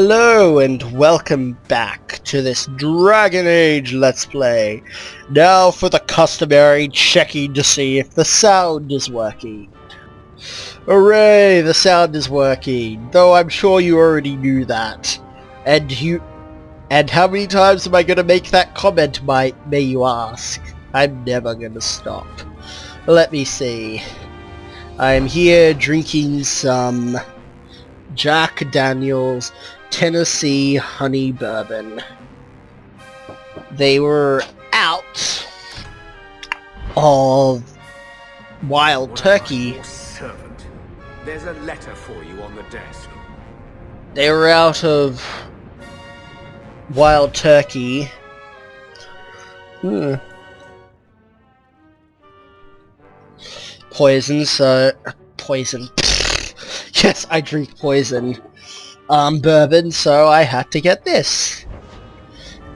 Hello and welcome back to this Dragon Age Let's Play. Now for the customary checking to see if the sound is working. Hooray, the sound is working, though I'm sure you already knew that. And how many times am I gonna make that comment, may you ask? I'm never gonna stop. Let me see. I'm here drinking some Jack Daniel's Tennessee Honey Bourbon. They were out of Wild Turkey. Servant. There's a letter for you on the desk. They were out of Wild Turkey. Poison. Yes, I drink poison. Bourbon, so I had to get this.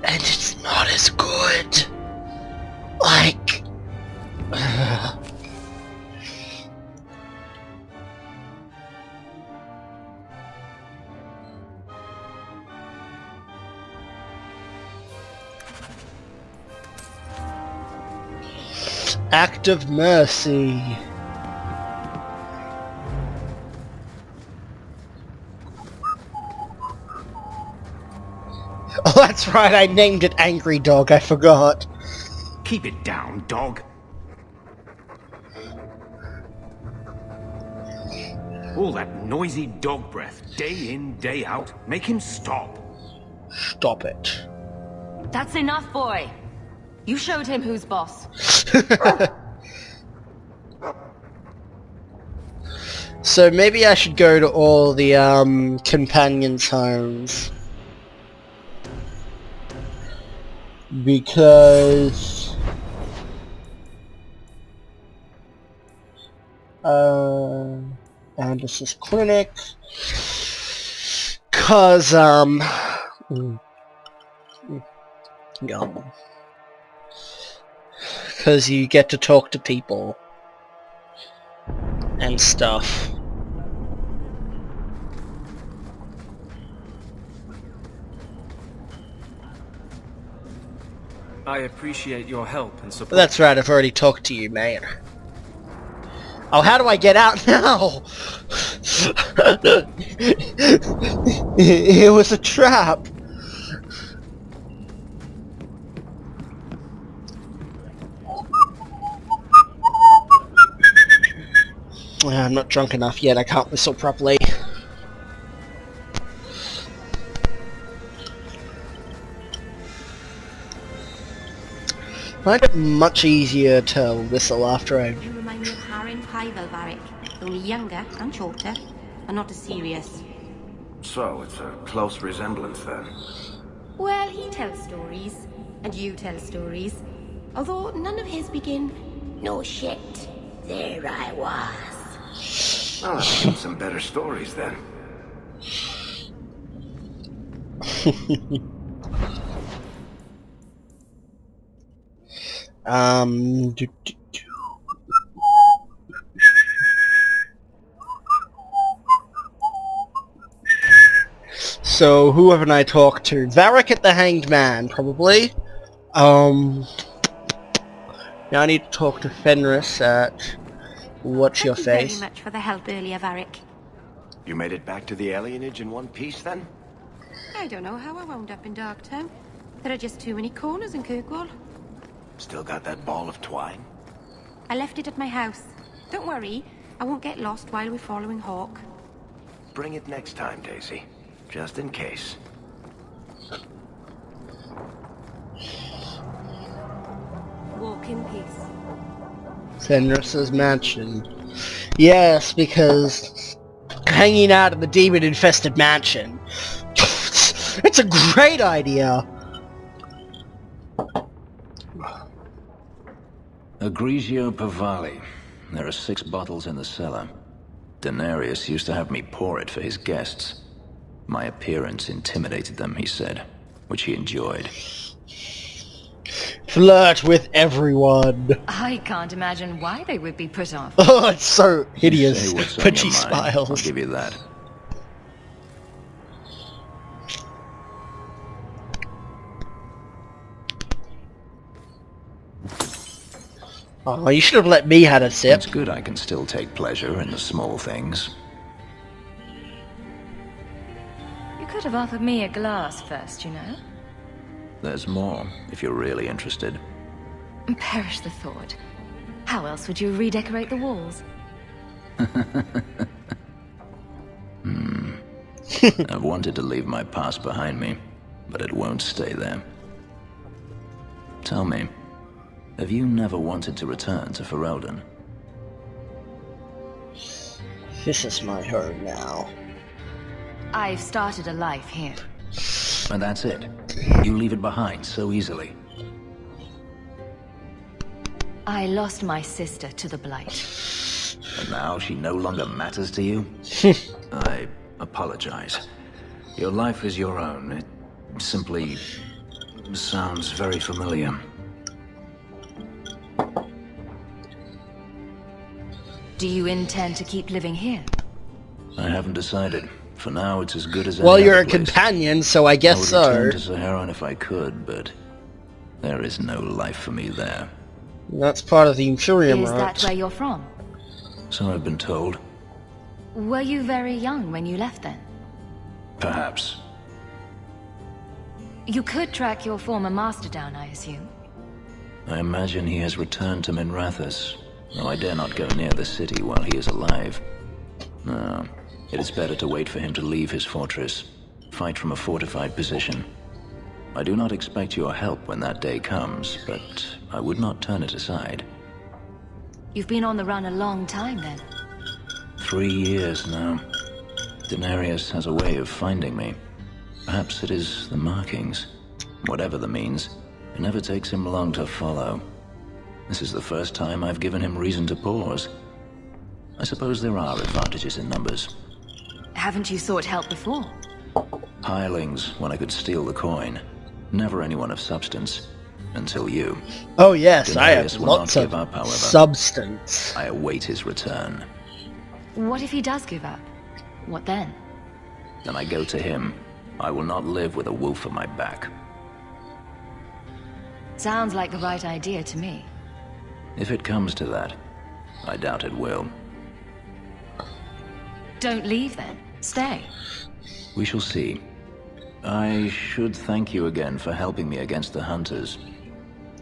And it's not as good. Like... Act of mercy. Oh, that's right, I named it Angry Dog, I forgot. Keep it down, dog. All that noisy dog breath, day in, day out. Make him stop. Stop it. That's enough, boy. You showed him who's boss. So maybe I should go to all the companions' homes. Because Anders's clinic, cause cause you get to talk to people and stuff. I appreciate your help and support. That's right, I've already talked to you, mate. Oh, how do I get out now? It was a trap. I'm not drunk enough yet, I can't whistle properly. I find it much easier to whistle after I... You remind me of Harren Pyvel, Varric. Only younger and shorter, and not as serious. So, it's a close resemblance then. Well, he tells stories, and you tell stories. Although none of his begin, "No shit, there I was." Well, I've got some better stories then. So, who haven't I talked to? Varric at the Hanged Man, probably. Now I need to talk to Fenris at What's Your Face. Thank you very much for the help earlier, Varric. You made it back to the alienage in one piece then? I don't know how I wound up in Darktown. There are just too many corners in Kirkwall. Still got that ball of twine? I left it at my house. Don't worry, I won't get lost while we're following Hawk. Bring it next time, Daisy. Just in case. Walk in peace. Fenris's mansion. Yes, because hanging out in the demon-infested mansion. It's a great idea! Egregio Pavali. There are 6 bottles in the cellar. Denarius used to have me pour it for his guests. My appearance intimidated them, he said, which he enjoyed. Flirt with everyone. I can't imagine why they would be put off. Oh, it's so hideous, You say what's on but she your mind. smiles. I'll give you that. Oh, you should have let me had a sip. It's good I can still take pleasure in the small things. You could have offered me a glass first, you know. There's more, if you're really interested. Perish the thought. How else would you redecorate the walls? I've wanted to leave my past behind me, but it won't stay there. Tell me, have you never wanted to return to Ferelden? This is my home now. I've started a life here. And that's it. You leave it behind so easily. I lost my sister to the Blight. And now she no longer matters to you? I apologize. Your life is your own. It simply sounds very familiar. Do you intend to keep living here? I haven't decided. For now, it's as good as Well, any you're other a place. companion, so I I guess would so. return to Saharan if I could, but there is no life for me there. That's part of the Imperium, Is right? that where you're from? So I've been told. Were you very young when you left then? Perhaps. You could track your former master down, I assume. I imagine he has returned to Minrathous, though I dare not go near the city while he is alive. No, it is better to wait for him to leave his fortress, fight from a fortified position. I do not expect your help when that day comes, but I would not turn it aside. You've been on the run a long time then. 3 years now. Denarius has a way of finding me. Perhaps it is the markings. Whatever the means, it never takes him long to follow. This is the first time I've given him reason to pause. I suppose there are advantages in numbers. Haven't you sought help before? Hirelings when I could steal the coin. Never anyone of substance. Until you. Oh yes, I have Denarius will not lots give of up, however. substance. I await his return. What if he does give up? What then? Then I go to him. I will not live with a wolf at my back. Sounds like the right idea to me. If it comes to that, I doubt it will. Don't leave then. Stay. We shall see. I should thank you again for helping me against the hunters.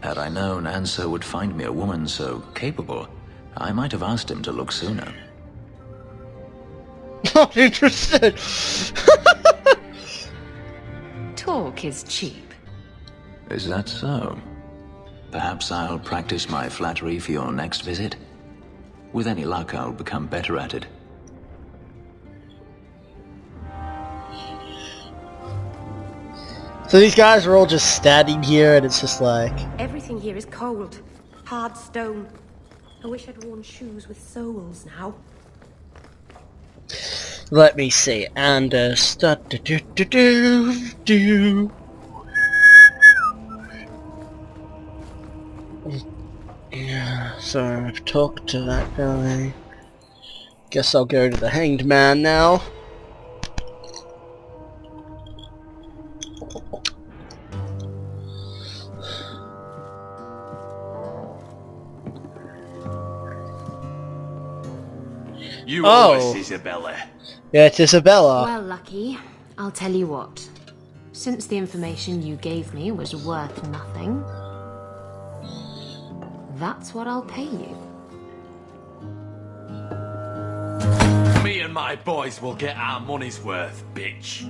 Had I known Ansel would find me a woman so capable, I might have asked him to look sooner. Not interested. Talk is cheap. Is that so? Perhaps I'll practice my flattery for your next visit. With any luck, I'll become better at it. So these guys are all just standing here, and it's just like, Everything here is cold. Hard stone. I wish I'd worn shoes with soles now. let me see. And Yeah, so I've talked to that guy. Guess I'll go to the Hanged Man now. You Oh. always, Isabella. Yeah, it's Isabella. Well, Lucky, I'll tell you what. Since the information you gave me was worth nothing, that's what I'll pay you. Me and my boys will get our money's worth, bitch.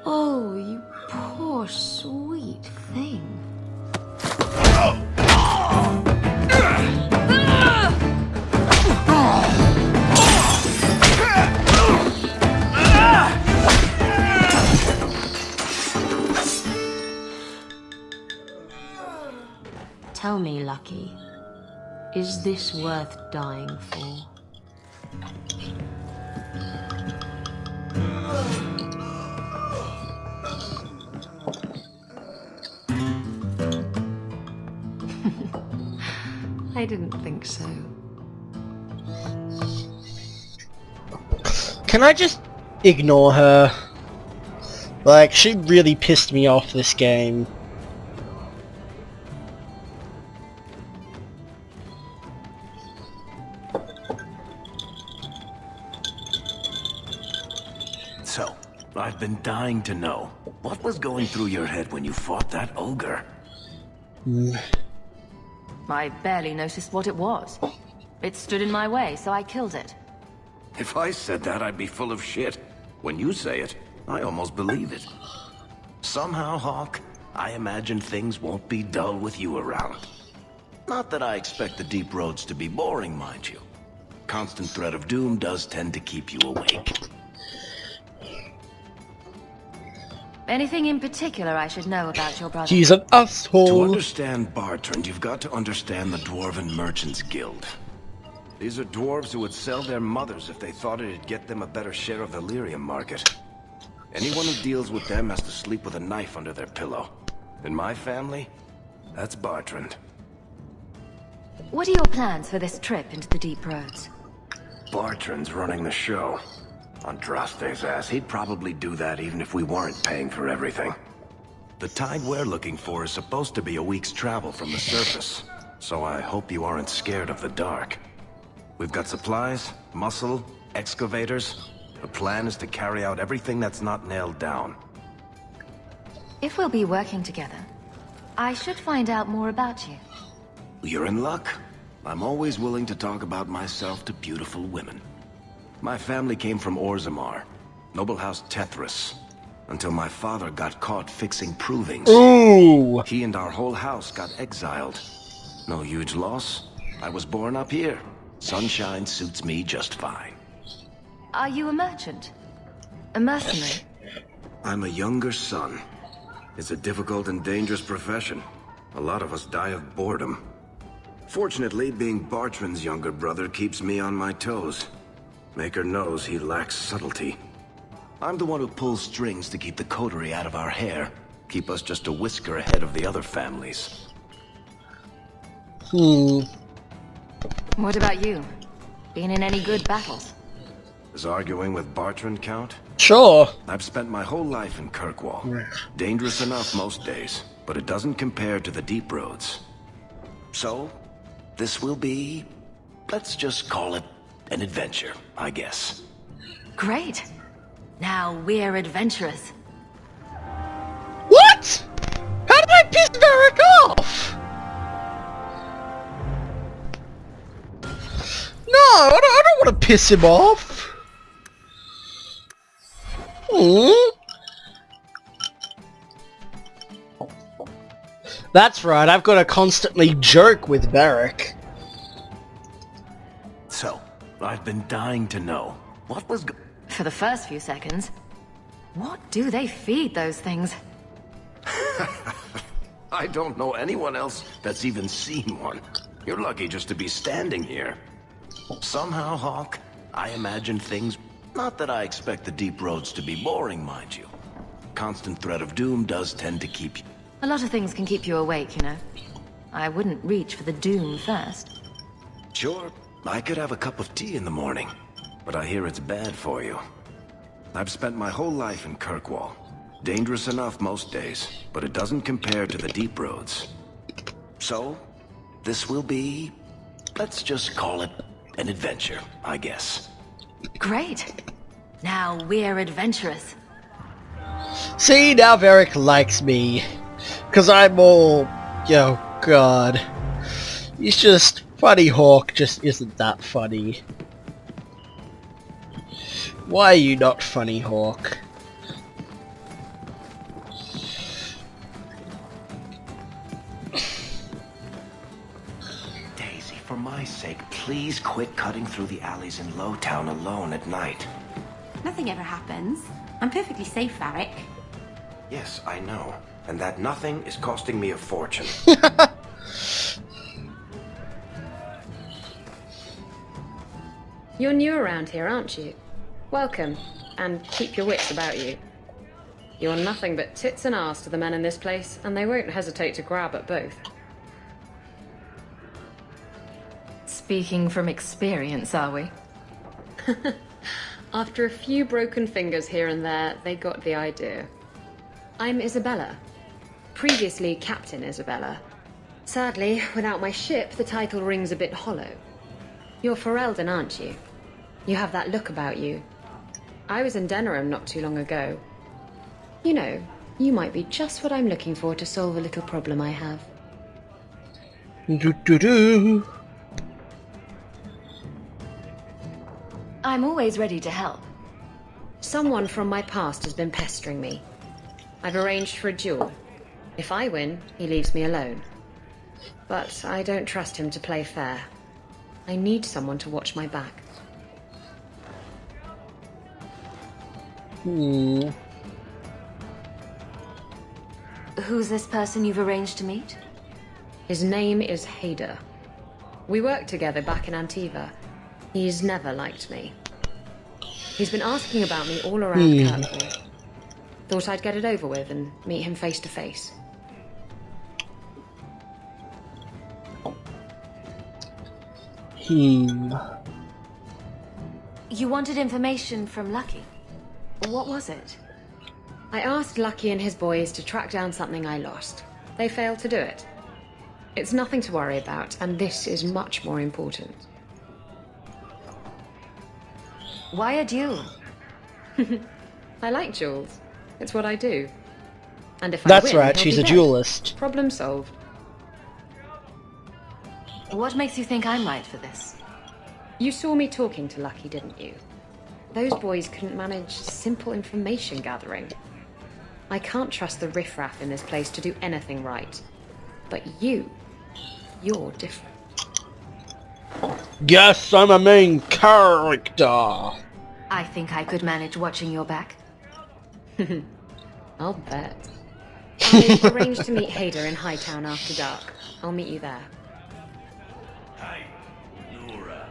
Oh, you poor sweet thing. Tell me, Lucky, is this worth dying for? I didn't think so. Can I just ignore her? Like, she really pissed me off this game. been dying to know. What was going through your head when you fought that ogre? I barely noticed what it was. It stood in my way, so I killed it. If I said that, I'd be full of shit. When you say it, I almost believe it. Somehow, Hawk, I imagine things won't be dull with you around. Not that I expect the deep roads to be boring, mind you. Constant threat of doom does tend to keep you awake. Anything in particular I should know about your brother? He's an To asshole. understand Bartrand, you've got to understand the Dwarven Merchants Guild. These are dwarves who would sell their mothers if they thought it'd get them a better share of the lyrium market. Anyone who deals with them has to sleep with a knife under their pillow. In my family, that's Bartrand. What are your plans for this trip into the deep roads? Bartrand's running the show. Andraste's ass, he'd probably do that even if we weren't paying for everything. The tide we're looking for is supposed to be a week's travel from the surface, so I hope you aren't scared of the dark. We've got supplies, muscle, excavators. The plan is to carry out everything that's not nailed down. If we'll be working together, I should find out more about you. You're in luck. I'm always willing to talk about myself to beautiful women. My family came from Orzammar, noble house Tethras, until my father got caught fixing provings. Ooh. He and our whole house got exiled. No huge loss. I was born up here. Sunshine suits me just fine. Are you a merchant? A mercenary? I'm a younger son. It's a difficult and dangerous profession. A lot of us die of boredom. Fortunately, being Bartrand's younger brother keeps me on my toes. Maker knows he lacks subtlety. I'm the one who pulls strings to keep the coterie out of our hair, keep us just a whisker ahead of the other families. What about you? Been in any good battles? Does arguing with Bartrand count? Sure. I've spent my whole life in Kirkwall. Dangerous enough most days, but it doesn't compare to the deep roads. So, this will be, let's just call it an adventure, I guess. Great. Now we're adventurous. What? How did I piss Varric off? No, I don't want to piss him off. That's right, I've got to constantly joke with Varric. So, I've been dying to know, what was For the first few seconds. What do they feed those things? I don't know anyone else that's even seen one. You're lucky just to be standing here. Somehow, Hawk, I imagine things... Not that I expect the deep roads to be boring, mind you. Constant threat of doom does tend to keep you... A lot of things can keep you awake, you know. I wouldn't reach for the doom first. Sure, I could have a cup of tea in the morning, but I hear it's bad for you. I've spent my whole life in Kirkwall. Dangerous enough most days, but it doesn't compare to the deep roads. So, this will be... Let's just call it an adventure, I guess. Great. Now we're adventurous. See, now Varric likes me. Because I'm all... Oh, God. He's just... Funny Hawk just isn't that funny. Why are you not funny, Hawk? Daisy, for my sake, please quit cutting through the alleys in Lowtown alone at night. Nothing ever happens. I'm perfectly safe, Varric. Yes, I know. And that nothing is costing me a fortune. You're new around here, aren't you? Welcome, and keep your wits about you. You're nothing but tits and arse to the men in this place, and they won't hesitate to grab at both. Speaking from experience, are we? After a few broken fingers here and there, they got the idea. I'm Isabella. Previously Captain Isabella. Sadly, without my ship, the title rings a bit hollow. You're Ferelden, aren't you? You have that look about you. I was in Denerim not too long ago. You know, you might be just what I'm looking for to solve a little problem I have. Do. I'm always ready to help. Someone from my past has been pestering me. I've arranged for a duel. If I win, he leaves me alone. But I don't trust him to play fair. I need someone to watch my back. Who's this person you've arranged to meet? His name is Hader. We worked together back in Antiva. He's never liked me. He's been asking about me all around Kirkwall. Thought I'd get it over with and meet him face to face. You wanted information from Lucky. What was it? I asked Lucky and his boys to track down something I lost. They failed to do it. It's nothing to worry about, and this is much more important. Why a duel? I like duels. It's what I do. And if That's I win, right, he'll she's be a dead. duelist. Problem solved. What makes you think I'm right for this? You saw me talking to Lucky, didn't you? Those boys couldn't manage simple information gathering. I can't trust the riffraff in this place to do anything right. But you're different. Yes, I'm a main character. I think I could manage watching your back. I'll bet. I've arranged to meet Hader in Hightown after dark. I'll meet you there. Hey, Laura,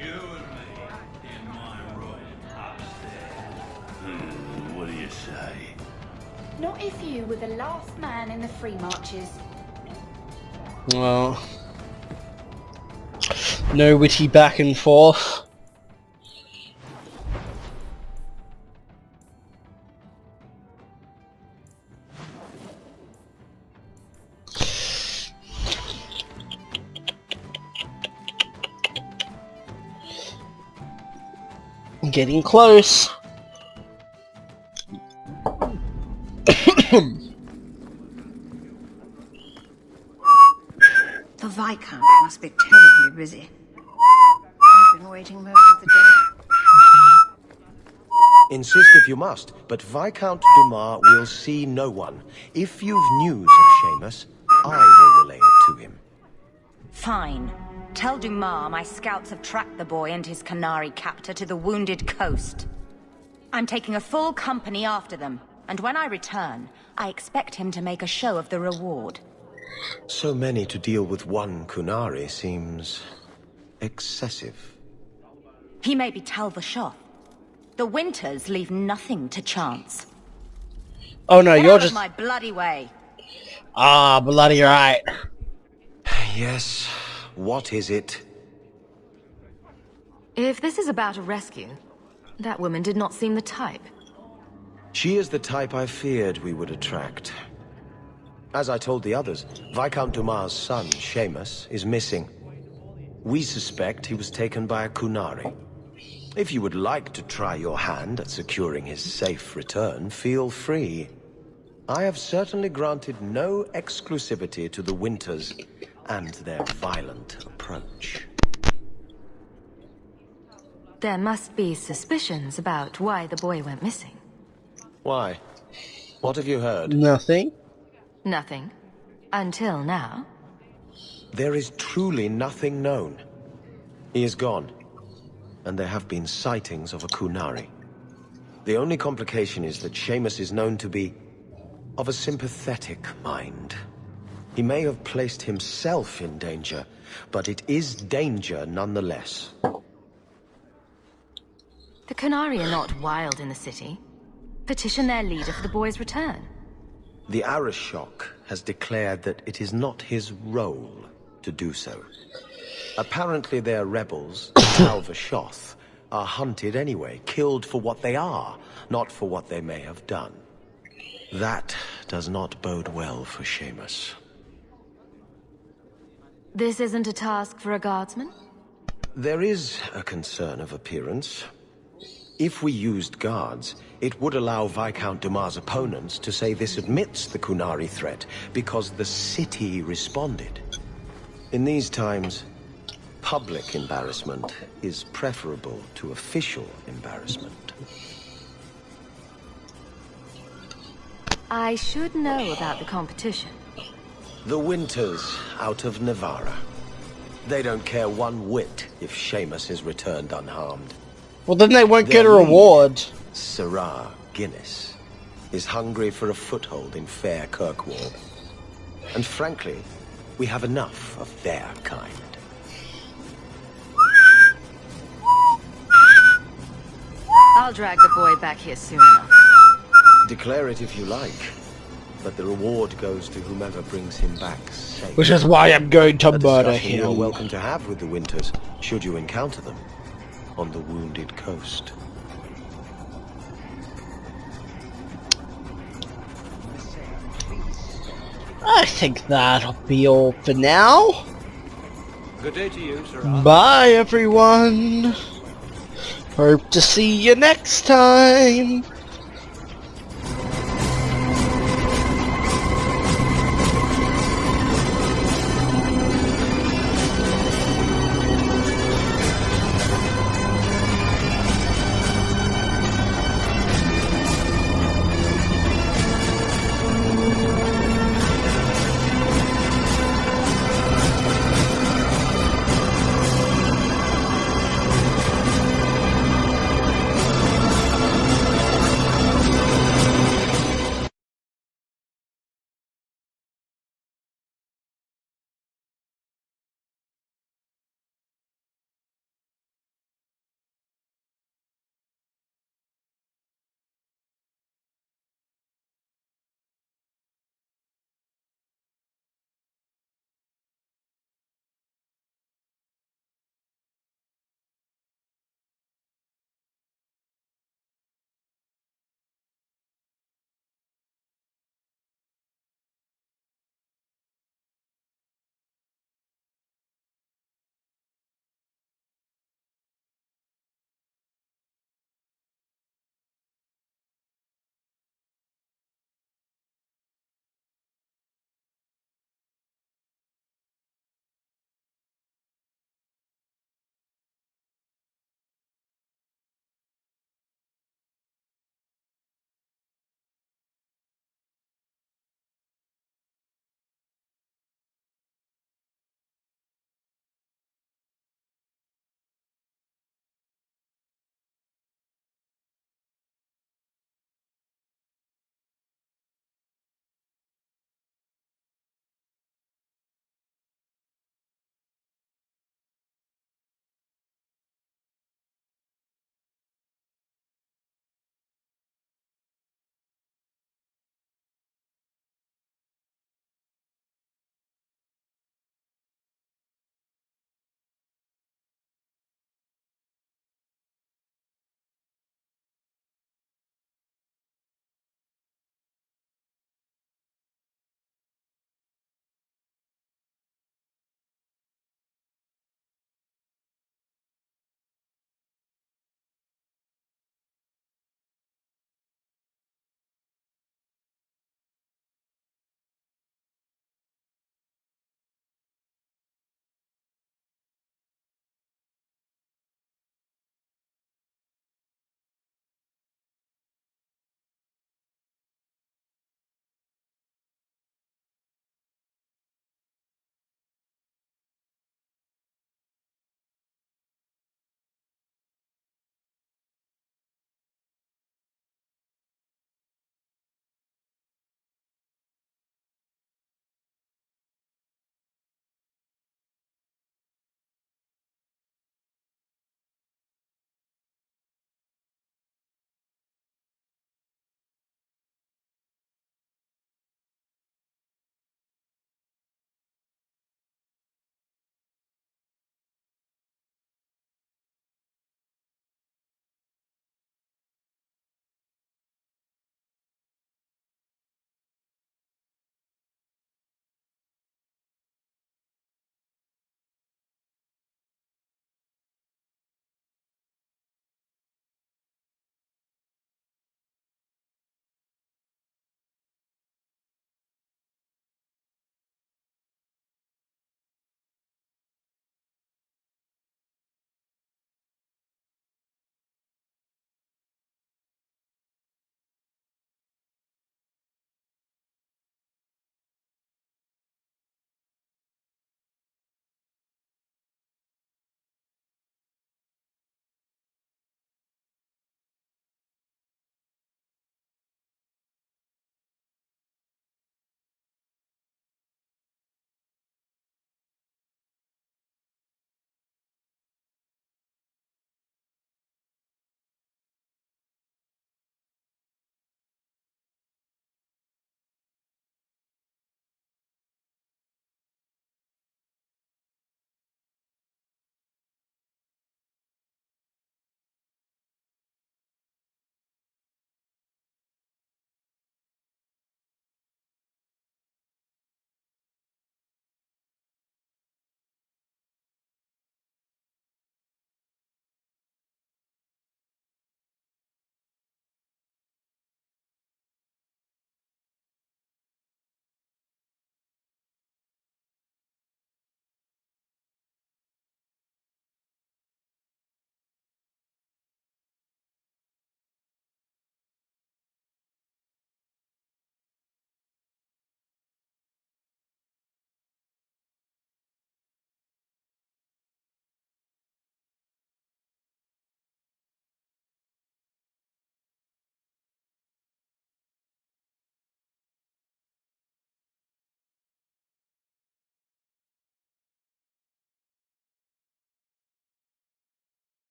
you and me in my room upstairs. What do you say? Not if you were the last man in the Free Marches. Well, no witty back and forth. Getting close. The Viscount must be terribly busy. I've been waiting most of the day. Insist if you must, but Viscount Dumas will see no one. If you've news of Seamus, I will relay it to him. Fine. Tell Dumas my scouts have tracked the boy and his Canary captor to the Wounded Coast. I'm taking a full company after them, and when I return, I expect him to make a show of the reward. So many to deal with one Kunari seems excessive. He may be Tal Vashoth. The Winters leave nothing to chance. Oh no, Get you're out of just... my bloody way. Ah, bloody right. Yes, what is it? If this is about a rescue, that woman did not seem the type. She is the type I feared we would attract. As I told the others, Viscount Dumas' son, Seamus, is missing. We suspect he was taken by a Kunari. If you would like to try your hand at securing his safe return, feel free. I have certainly granted no exclusivity to the Winters and their violent approach. There must be suspicions about why the boy went missing. Why? What have you heard? Nothing. Nothing. Until now. There is truly nothing known. He is gone, and there have been sightings of a Kunari. The only complication is that Seamus is known to be of a sympathetic mind. He may have placed himself in danger, but it is danger nonetheless. The Canary are not wild in the city. Petition their leader for the boy's return. The Arishok has declared that it is not his role to do so. Apparently their rebels, Tal Vashoth, are hunted anyway, killed for what they are, not for what they may have done. That does not bode well for Seamus. This isn't a task for a guardsman? There is a concern of appearance. If we used guards, it would allow Viscount Dumas' opponents to say this admits the Qunari threat because the city responded. In these times, public embarrassment is preferable to official embarrassment. I should know about the competition. The Winters out of Navarra. They don't care one whit if Seamus is returned unharmed. Well, then they won't get a Their lead, reward. Sirrah Guinness, is hungry for a foothold in fair Kirkwall. And frankly, we have enough of their kind. I'll drag the boy back here soon enough. Declare it if you like, but the reward goes to whomever brings him back safe. Which is why I'm going to A murder discussion you're him. welcome to have with the Winters, should you encounter them on the Wounded Coast. I think that'll be all for now. Good day to you, sir. Bye everyone. Hope to see you next time.